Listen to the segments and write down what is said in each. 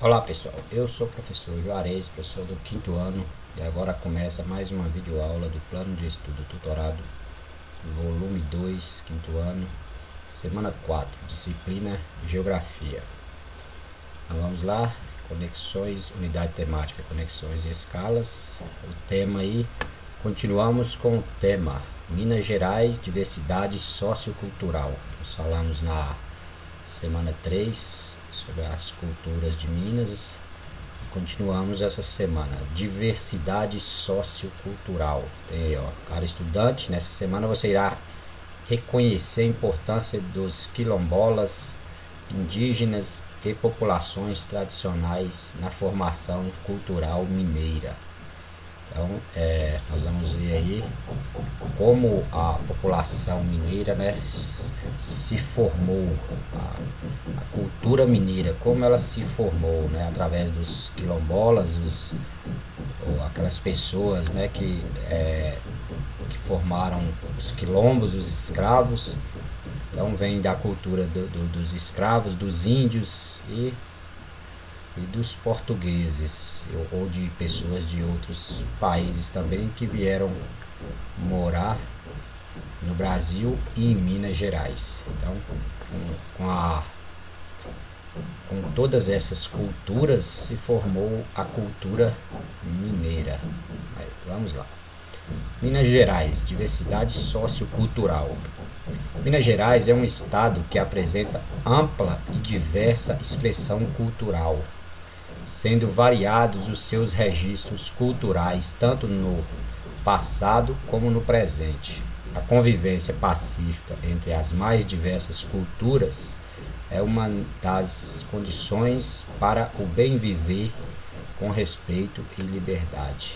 Olá pessoal, eu sou o professor Juarez, professor do quinto ano, e agora começa mais uma videoaula do Plano de Estudo Tutorado, volume 2, quinto ano, semana 4, disciplina Geografia. Então vamos lá, conexões, unidade temática, conexões e escalas. O tema aí, continuamos com o tema Minas Gerais, diversidade sociocultural. Nós falamos na semana 3 sobre as culturas de Minas. Continuamos essa semana, diversidade sociocultural. Tem aí, ó, cara estudante, nessa semana você irá reconhecer a importância dos quilombolas, indígenas e populações tradicionais na formação cultural mineira. Então, nós vamos ver aí como a população mineira, né, se formou, a cultura mineira, como ela se formou, né, através dos quilombolas, ou aquelas pessoas, né, que formaram os quilombos, os escravos. Então vem da cultura dos escravos, dos índios e dos portugueses, ou de pessoas de outros países também que vieram morar no Brasil e em Minas Gerais. Então, com todas essas culturas se formou a cultura mineira. Mas, vamos lá. Minas Gerais, diversidade sociocultural. Minas Gerais é um estado que apresenta ampla e diversa expressão cultural, sendo variados os seus registros culturais tanto no passado como no presente. A convivência pacífica entre as mais diversas culturas é uma das condições para o bem viver com respeito e liberdade.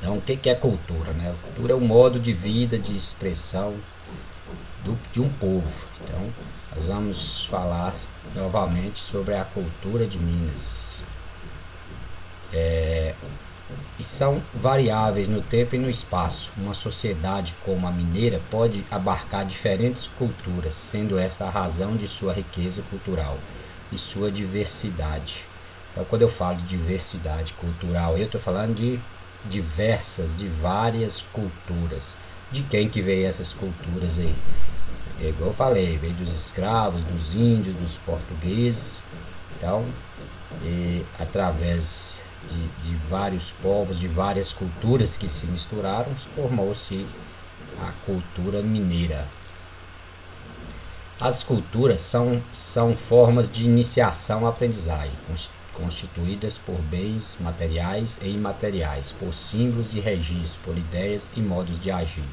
Então, o que é cultura, né? A cultura é um modo de vida, de expressão de um povo. Então, nós vamos falar novamente sobre a cultura de Minas. E são variáveis no tempo e no espaço. Uma sociedade como a mineira pode abarcar diferentes culturas, sendo esta a razão de sua riqueza cultural e sua diversidade. Então, quando eu falo de diversidade cultural, eu estou falando de de várias culturas. De quem que veio essas culturas aí? É igual eu falei, veio dos escravos, dos índios, dos portugueses. Então, através de vários povos, de várias culturas que se misturaram, formou-se a cultura mineira. As culturas são formas de iniciação à aprendizagem, constituídas por bens materiais e imateriais, por símbolos e registros, por ideias e modos de agir.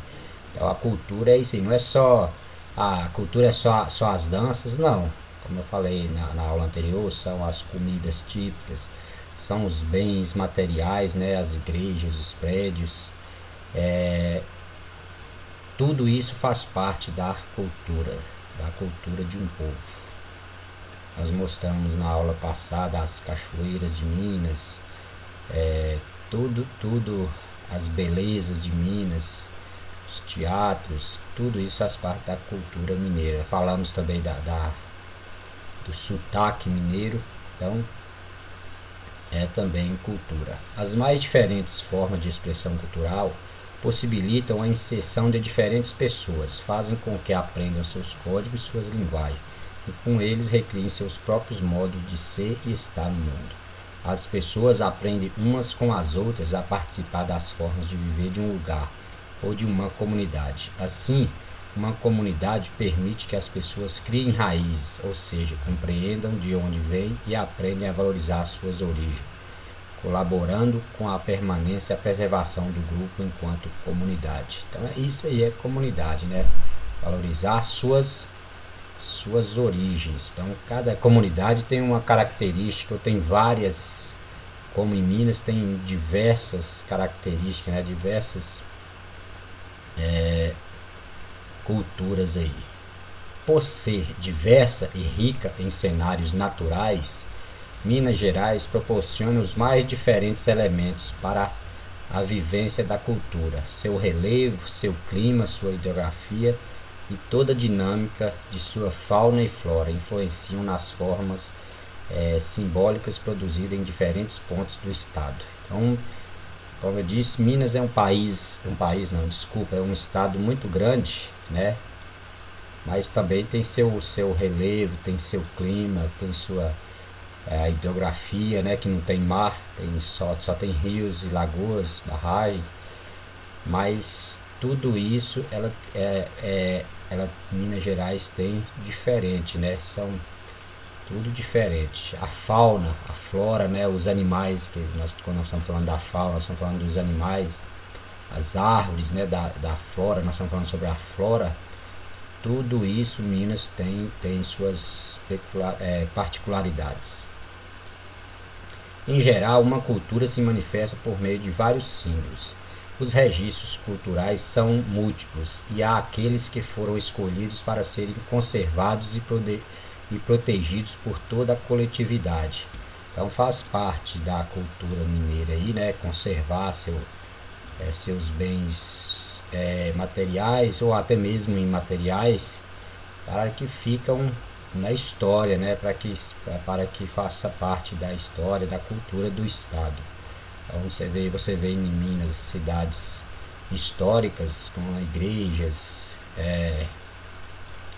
Então a cultura é isso aí, não é só a cultura é só as danças, não. Como eu falei na aula anterior, são as comidas típicas, são os bens materiais, né, as igrejas, os prédios, tudo isso faz parte da cultura de um povo. Nós mostramos na aula passada as cachoeiras de Minas, tudo, as belezas de Minas, os teatros, tudo isso faz parte da cultura mineira. Falamos também do sotaque mineiro, então é também cultura. As mais diferentes formas de expressão cultural possibilitam a inserção de diferentes pessoas, fazem com que aprendam seus códigos e suas linguagens, e com eles recriem seus próprios modos de ser e estar no mundo. As pessoas aprendem umas com as outras a participar das formas de viver de um lugar ou de uma comunidade. Assim, uma comunidade permite que as pessoas criem raízes, ou seja, compreendam de onde vêm e aprendem a valorizar suas origens, colaborando com a permanência e a preservação do grupo enquanto comunidade. Então, isso aí é comunidade, né? Valorizar suas origens. Então, cada comunidade tem uma característica, ou tem várias, como em Minas tem diversas características, né? Diversas culturas aí. Por ser diversa e rica em cenários naturais, Minas Gerais proporciona os mais diferentes elementos para a vivência da cultura, seu relevo, seu clima, sua hidrografia e toda a dinâmica de sua fauna e flora influenciam nas formas simbólicas produzidas em diferentes pontos do estado. Então, como eu disse, Minas é é um estado muito grande, né? Mas também tem seu relevo, tem seu clima, tem sua hidrografia, né? Que não tem mar, só tem rios e lagoas, barragens, mas tudo isso Minas Gerais tem diferente, né? São tudo diferente. A fauna, a flora, né? Os animais, quando nós estamos falando da fauna, nós estamos falando dos animais, as árvores, né? Da flora, nós estamos falando sobre a flora. Tudo isso Minas tem suas particularidades. Em geral, uma cultura se manifesta por meio de vários símbolos. Os registros culturais são múltiplos e há aqueles que foram escolhidos para serem conservados e protegidos por toda a coletividade. Então faz parte da cultura mineira aí, né, conservar seus bens materiais ou até mesmo imateriais, para que ficam na história, né, para que faça parte da história, da cultura do estado. Então você vê em Minas cidades históricas com igrejas,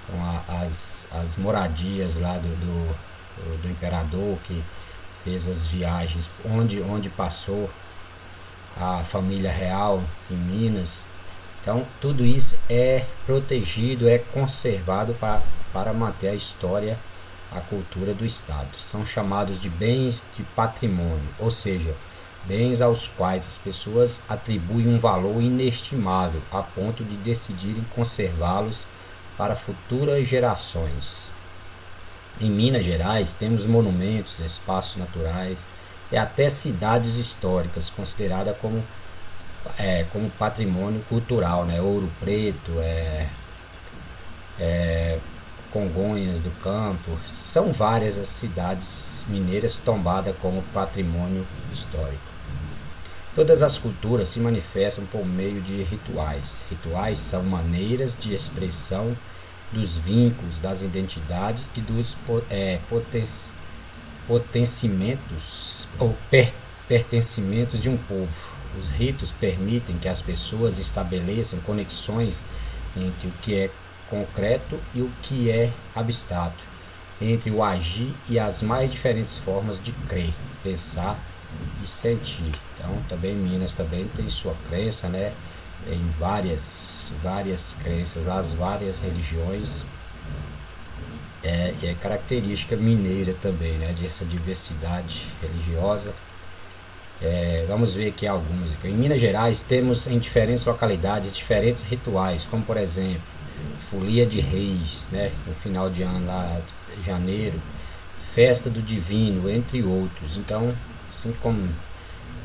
com as moradias lá do imperador que fez as viagens, onde passou a família real em Minas. Então tudo isso é protegido, é conservado para manter a história, a cultura do estado. São chamados de bens de patrimônio, ou seja, bens aos quais as pessoas atribuem um valor inestimável a ponto de decidirem conservá-los para futuras gerações. Em Minas Gerais temos monumentos, espaços naturais e até cidades históricas consideradas como patrimônio cultural, né? Ouro Preto, Congonhas do Campo, são várias as cidades mineiras tombadas como patrimônio histórico. Todas as culturas se manifestam por meio de rituais. Rituais são maneiras de expressão dos vínculos, das identidades e dos pertencimentos de um povo. Os ritos permitem que as pessoas estabeleçam conexões entre o que é concreto e o que é abstrato, entre o agir e as mais diferentes formas de crer, pensar e sentir. Então também Minas também tem sua crença, né? Em várias crenças, as várias religiões, e é característica mineira também, né? Dessa diversidade religiosa. Vamos ver aqui algumas. Em Minas Gerais temos em diferentes localidades diferentes rituais, como por exemplo Folia de Reis, né? No final de ano lá, janeiro, Festa do Divino, entre outros. Então, assim como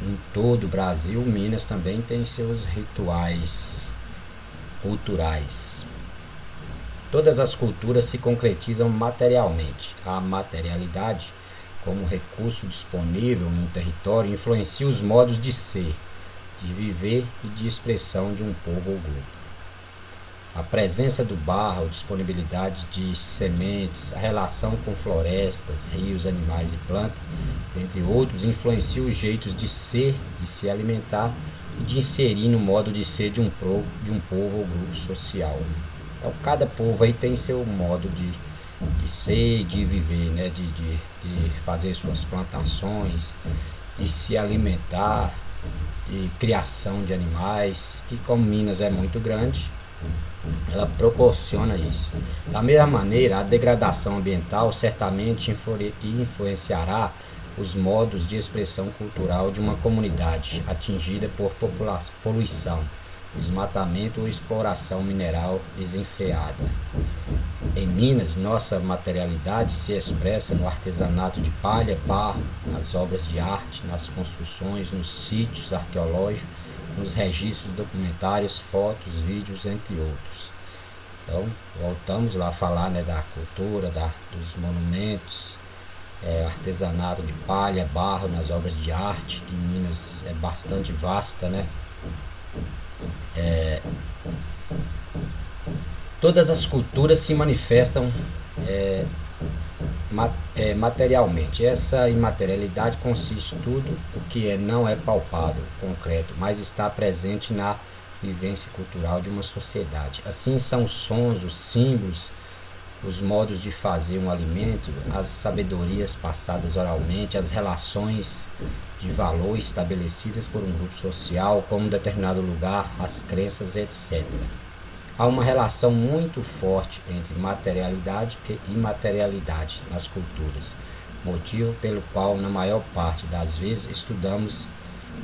em todo o Brasil, Minas também tem seus rituais culturais. Todas as culturas se concretizam materialmente. A materialidade, como recurso disponível no território, influencia os modos de ser, de viver e de expressão de um povo ou grupo. A presença do barro, a disponibilidade de sementes, a relação com florestas, rios, animais e plantas, dentre outros, influencia os jeitos de ser, de se alimentar e de inserir no modo de ser de um povo ou grupo social. Então cada povo aí tem seu modo de ser, de viver, né? de fazer suas plantações, de se alimentar, de criação de animais. E como Minas é muito grande, ela proporciona isso. Da mesma maneira, a degradação ambiental certamente influenciará os modos de expressão cultural de uma comunidade atingida por poluição, desmatamento ou exploração mineral desenfreada. Em Minas, nossa materialidade se expressa no artesanato de palha, barro, nas obras de arte, nas construções, nos sítios arqueológicos, nos registros documentários, fotos, vídeos, entre outros. Então, voltamos lá a falar, né, da cultura, dos monumentos, artesanato de palha, barro nas obras de arte, que em Minas é bastante vasta, né? Todas as culturas se manifestam materialmente. Essa imaterialidade consiste em tudo o que não é palpável, concreto, mas está presente na vivência cultural de uma sociedade. Assim são os sons, os símbolos, os modos de fazer um alimento, as sabedorias passadas oralmente, as relações de valor estabelecidas por um grupo social, como um determinado lugar, as crenças, etc. Há uma relação muito forte entre materialidade e imaterialidade nas culturas, motivo pelo qual, na maior parte das vezes, estudamos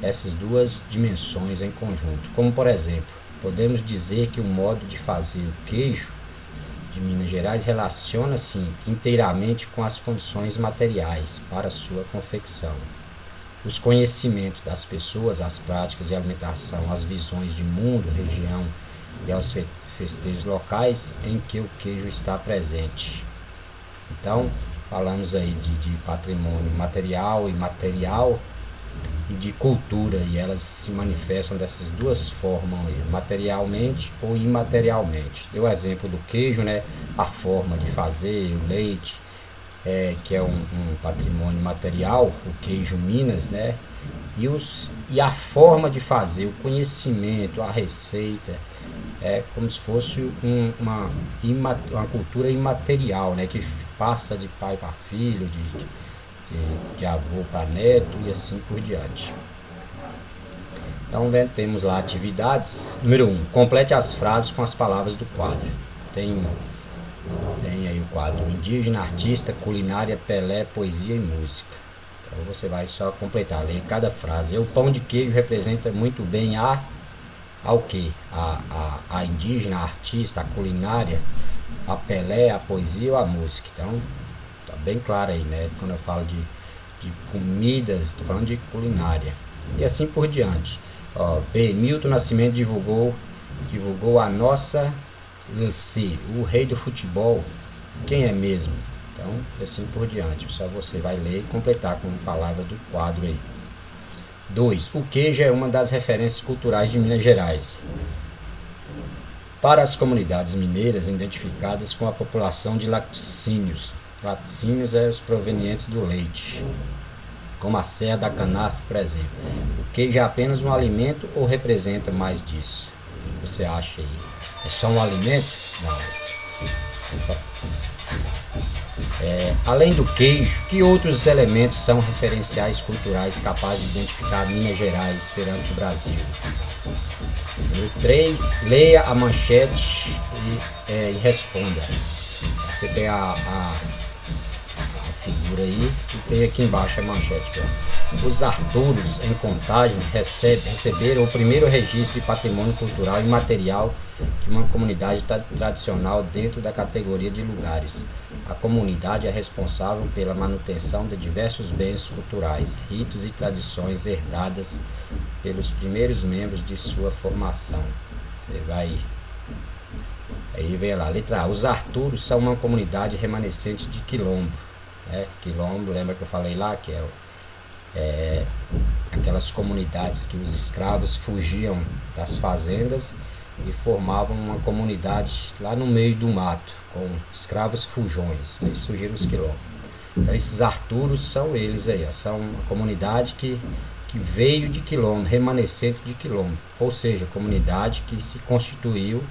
essas duas dimensões em conjunto. Como, por exemplo, podemos dizer que o modo de fazer o queijo de Minas Gerais relaciona-se inteiramente com as condições materiais para sua confecção. Os conhecimentos das pessoas, as práticas de alimentação, as visões de mundo, região e aos festejos locais em que o queijo está presente. Então, falamos aí de patrimônio material e imaterial e de cultura, e elas se manifestam dessas duas formas, materialmente ou imaterialmente. Deu o exemplo do queijo, né? A forma de fazer, o leite, que é um patrimônio material, o queijo Minas, né? E a forma de fazer, o conhecimento, a receita, é como se fosse uma cultura imaterial, né? Que passa de pai para filho, de avô para neto e assim por diante. Então, temos lá atividades. Número 1. Complete as frases com as palavras do quadro. Tem aí o quadro: indígena, artista, culinária, Pelé, poesia e música. Então você vai só completar, ler cada frase. O pão de queijo representa muito bem ao que? A indígena, a artista, a culinária, a Pelé, a poesia ou a música. Então tá bem claro aí, né? Quando eu falo de comida, estou falando de culinária. E assim por diante. B. Milton Nascimento divulgou a nossa Lance, o rei do futebol. Quem é mesmo? Então, assim por diante. Só você vai ler e completar com a palavra do quadro aí. 2. O queijo é uma das referências culturais de Minas Gerais. Para as comunidades mineiras identificadas com a população de laticínios. Laticínios é os provenientes do leite, como a serra da canastra, por exemplo. O queijo é apenas um alimento ou representa mais disso? O que você acha aí? É só um alimento? Não. Além do queijo, que outros elementos são referenciais culturais capazes de identificar Minas Gerais perante o Brasil? Número 3. Leia a manchete e responda. Você tem a figura aí e tem aqui embaixo a manchete. Os Arturos, em Contagem, receberam o primeiro registro de patrimônio cultural e material de uma comunidade tradicional dentro da categoria de lugares. A comunidade é responsável pela manutenção de diversos bens culturais, ritos e tradições herdadas pelos primeiros membros de sua formação. Você vai... Aí vem lá, letra A. Os Arturos são uma comunidade remanescente de quilombo. Quilombo, lembra que eu falei lá, que aquelas comunidades que os escravos fugiam das fazendas e formavam uma comunidade lá no meio do mato, com escravos fujões. Aí surgiram os quilombos. Então esses Arturos são eles aí, são uma comunidade que veio de quilombo, remanescente de quilombo, ou seja, comunidade que se constituiu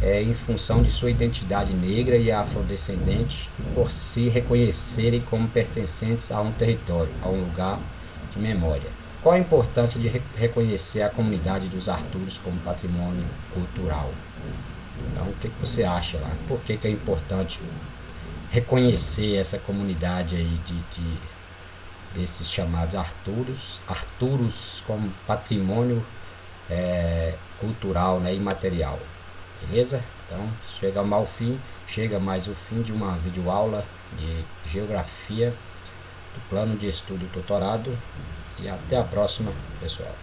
em função de sua identidade negra e afrodescendente, por se reconhecerem como pertencentes a um território, a um lugar de memória. Qual a importância de reconhecer a comunidade dos Arturos como patrimônio cultural? Então, o que você acha lá? Por que é importante reconhecer essa comunidade aí desses chamados Arturos como patrimônio cultural, né, imaterial? Beleza? Então, chega mais o fim de uma videoaula de Geografia do Plano de Estudo Doutorado, e até a próxima, pessoal.